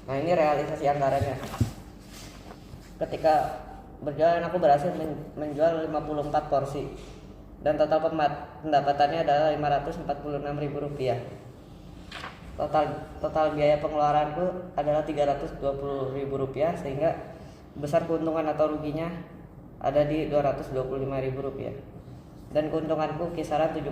Nah, ini realisasi anggarannya. Ketika berjualan aku berhasil menjual 54 porsi dan total pendapatannya adalah Rp546.000. Total biaya pengeluaranku adalah Rp320.000 sehingga besar keuntungan atau ruginya ada di Rp225.000 dan keuntunganku kisaran 70%.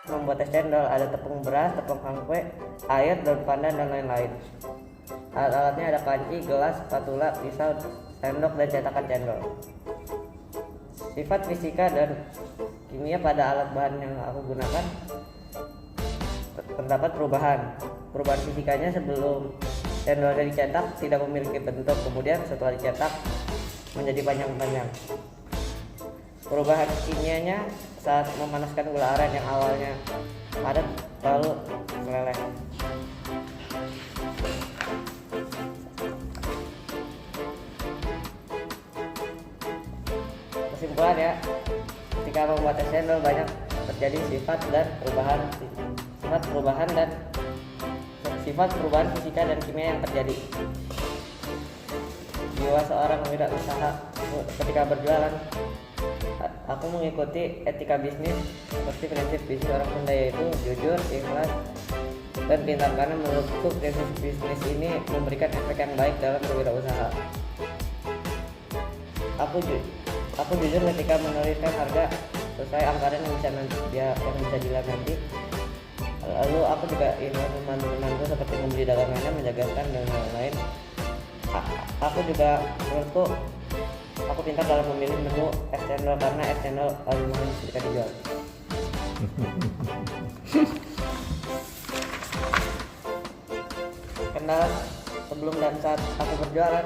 Membuat es cendol ada tepung beras, tepung kangkue, air, daun pandan dan lain-lain. Alat-alatnya ada panci, gelas, spatula, pisau, sendok dan cetakan cendol. Sifat fisika dan kimia pada alat bahan yang aku gunakan terdapat perubahan fisikanya. Sebelum cendolnya dicetak tidak memiliki bentuk, kemudian setelah dicetak menjadi panjang-panjang. Perubahan kimianya saat memanaskan gula aren yang awalnya padat lalu meleleh. Kesimpulan ya, ketika membuat es cendol banyak terjadi sifat perubahan fisika dan kimia yang terjadi. Jiwa seorang wirausaha ketika berjualan, aku mengikuti etika bisnis seperti prinsip bisnis orang Sunda, yaitu jujur, ikhlas, dan pintar, karena menurutku prinsip bisnis ini memberikan efek yang baik dalam berwirausaha. Aku jujur ketika menuliskan harga sesuai anggaran yang bisa dilihat nanti. Lalu aku juga ingin membantu seperti membeli dagangannya, menjagakan dan lain-lain. Menurutku aku pintar dalam memilih menu es cendol, karena es cendol paling mahal ketika dijual. Kendala sebelum dan saat aku berjualan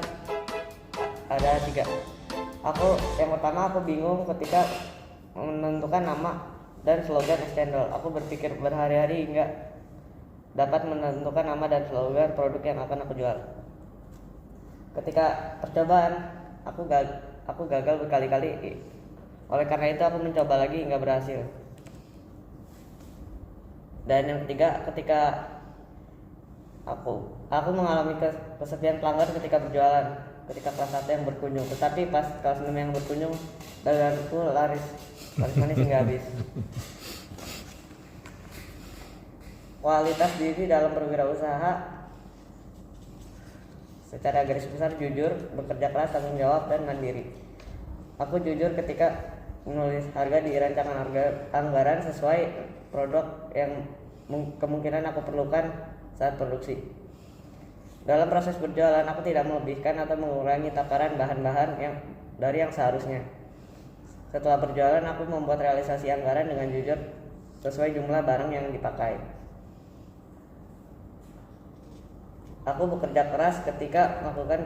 ada 3. Yang pertama, aku bingung ketika menentukan nama dan slogan es cendol. Aku berpikir berhari-hari hingga dapat menentukan nama dan slogan produk yang akan aku jual. Ketika percobaan, aku gagal berkali-kali. Oleh karena itu aku mencoba lagi hingga berhasil. Dan yang ketiga, ketika aku mengalami kesepian pelanggan ketika berjualan, ketika kelas 1 yang berkunjung, tetapi pas kelas 6 yang berkunjung daganganku laris manis hingga habis. Kualitas diri dalam berwirausaha secara garis besar jujur, bekerja keras, tanggung jawab, dan mandiri. Aku jujur ketika menulis harga di rancangan anggaran sesuai produk yang kemungkinan aku perlukan saat produksi. Dalam proses berjualan, aku tidak melebihkan atau mengurangi takaran bahan-bahan dari yang seharusnya. Setelah berjualan, aku membuat realisasi anggaran dengan jujur sesuai jumlah barang yang dipakai. Aku bekerja keras ketika melakukan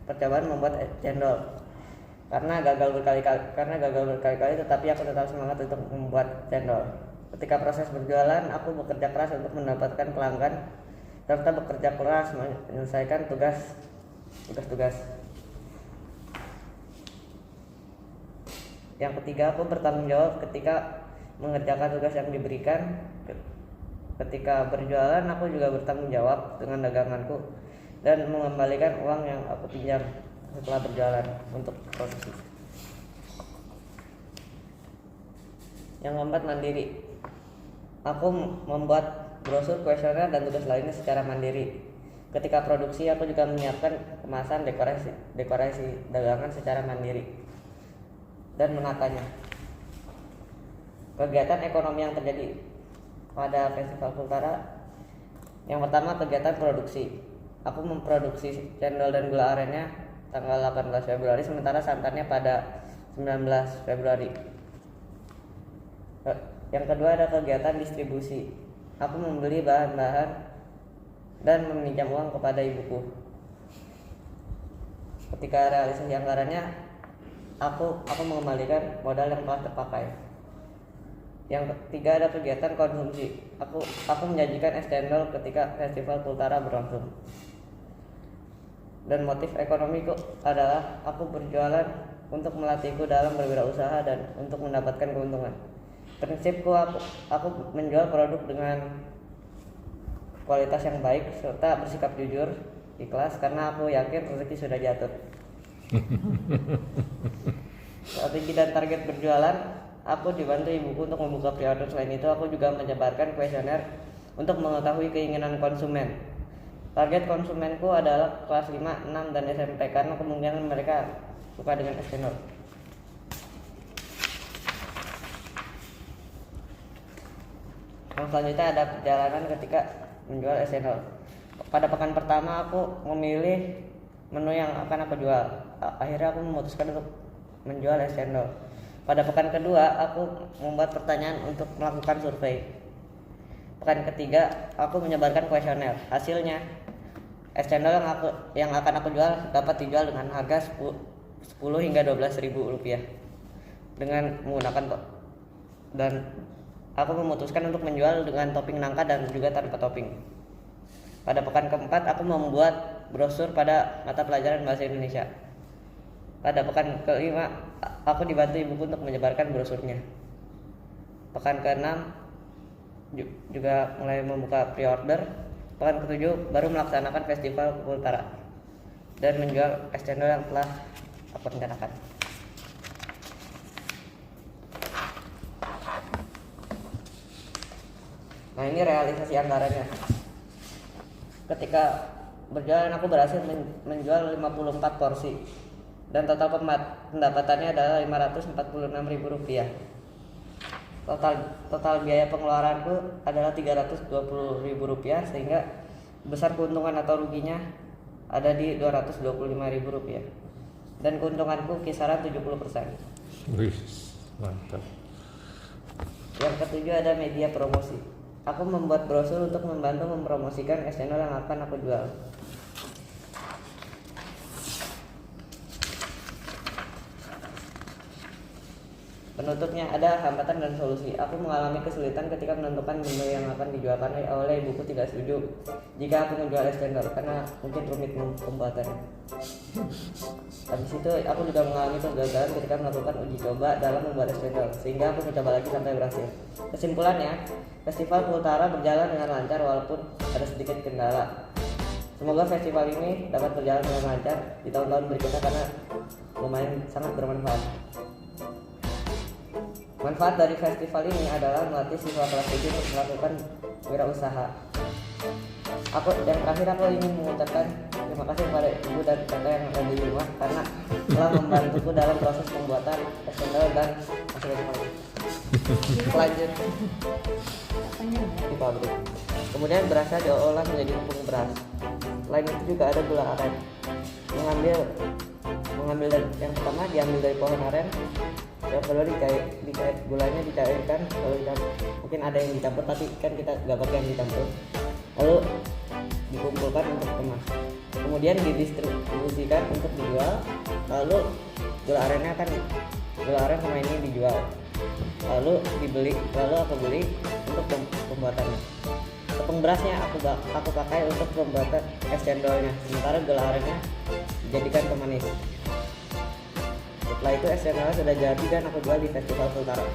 percobaan membuat es cendol. Karena gagal berkali-kali, tetapi aku tetap semangat untuk membuat cendol. Ketika proses berjualan, aku bekerja keras untuk mendapatkan pelanggan serta bekerja keras menyelesaikan tugas-tugas. Yang ketiga, aku bertanggung jawab ketika mengerjakan tugas yang diberikan. Ketika berjualan, aku juga bertanggung jawab dengan daganganku dan mengembalikan uang yang aku pinjam setelah berjualan untuk produksi. Yang keempat, mandiri. Aku membuat brosur, kuesioner, dan tugas lainnya secara mandiri. Ketika produksi, aku juga menyiapkan kemasan, dekorasi dagangan secara mandiri dan menatanya. Kegiatan ekonomi yang terjadi pada Festival Kultara, yang pertama, kegiatan produksi. Aku memproduksi cendol dan gula arennya tanggal 18 Februari, sementara santannya pada 19 Februari. Yang kedua, ada kegiatan distribusi. Aku membeli bahan-bahan dan meminjam uang kepada ibuku. Ketika realisasi anggarannya, aku mengembalikan modal yang telah terpakai. Yang ketiga, ada kegiatan konsumsi. Aku menjanjikan es cendol ketika Festival Kultara berlangsung. Dan motif ekonomiku adalah aku berjualan untuk melatihku dalam berwirausaha dan untuk mendapatkan keuntungan. Prinsipku, aku menjual produk dengan kualitas yang baik serta bersikap jujur, ikhlas karena aku yakin rezeki sudah jatuh. Strategi dan target berjualan, aku dibantu ibuku untuk membuka pre-order. Selain itu, aku juga menyebarkan kuesioner untuk mengetahui keinginan konsumen. Target konsumenku adalah kelas 5, 6, dan SMP karena kemungkinan mereka suka dengan es cendol. Yang selanjutnya ada perjalanan ketika menjual es cendol. Pada pekan pertama aku memilih menu yang akan aku jual. Akhirnya aku memutuskan untuk menjual es cendol. Pada pekan kedua aku membuat pertanyaan untuk melakukan survei. Pekan ketiga aku menyebarkan kuesioner. Hasilnya es cendol yang akan aku jual dapat dijual dengan harga 10 hingga 12.000 rupiah dengan menggunakan dan aku memutuskan untuk menjual dengan topping nangka dan juga tanpa topping. Pada pekan keempat aku membuat brosur pada mata pelajaran bahasa Indonesia. Pada pekan kelima aku dibantu ibuku untuk menyebarkan brosurnya. Pekan keenam juga mulai membuka pre-order. Pekan ketujuh baru melaksanakan festival Pukul Utara dan menjual es cendol yang telah aku rencanakan. Nah, ini realisasi anggarannya. Ketika berjalan aku berhasil menjual 54 porsi dan total pendapatannya adalah Rp546.000. Total biaya pengeluaranku adalah Rp320.000 sehingga besar keuntungan atau ruginya ada di Rp225.000 dan keuntunganku kisaran 70%. Wih, mantap. Yang ketujuh ada media promosi. Aku membuat brosur untuk membantu mempromosikan es cendol yang akan aku jual. Penutupnya ada hambatan dan solusi. Aku mengalami kesulitan ketika menentukan menu yang akan dijual karena awalnya ibuku tidak setuju jika aku menjual es cendol karena mungkin rumit pembuatannya. Habis itu aku juga mengalami kegagalan ketika melakukan uji coba dalam membuat es cendol sehingga aku mencoba lagi sampai berhasil. Kesimpulannya, Festival Pukul Utara berjalan dengan lancar walaupun ada sedikit kendala. Semoga festival ini dapat berjalan dengan lancar di tahun-tahun berikutnya karena lumayan sangat bermanfaat. Manfaat dari festival ini adalah melatih siswa kelas 7 untuk melakukan wirausaha. Dan terakhir aku ingin mengucapkan terima kasih kepada ibu dan kakak yang ada di rumah karena telah membantuku dalam proses pembuatan es cendol dan hasil ekspor. Lanjut di pabrik. Kemudian berasnya diolah menjadi tepung beras. Selain itu juga ada gula aren. Mengambil yang pertama diambil dari pohon aren. Yang perlu dicait gulanya dicairkan, lalu mungkin ada yang dicampur tapi kan kita gak pakai yang dicampur. Lalu dikumpulkan untuk kemas. Kemudian didistribusikan untuk dijual. Lalu gula aren sama ini dijual. Lalu aku beli untuk pembuatannya. Tepung berasnya aku pakai untuk pembuatan es cendolnya, sementara gula arennya dijadikan pemanis. Setelah itu es cendolnya sudah jadi dan aku jual di Festival Pukul Utara.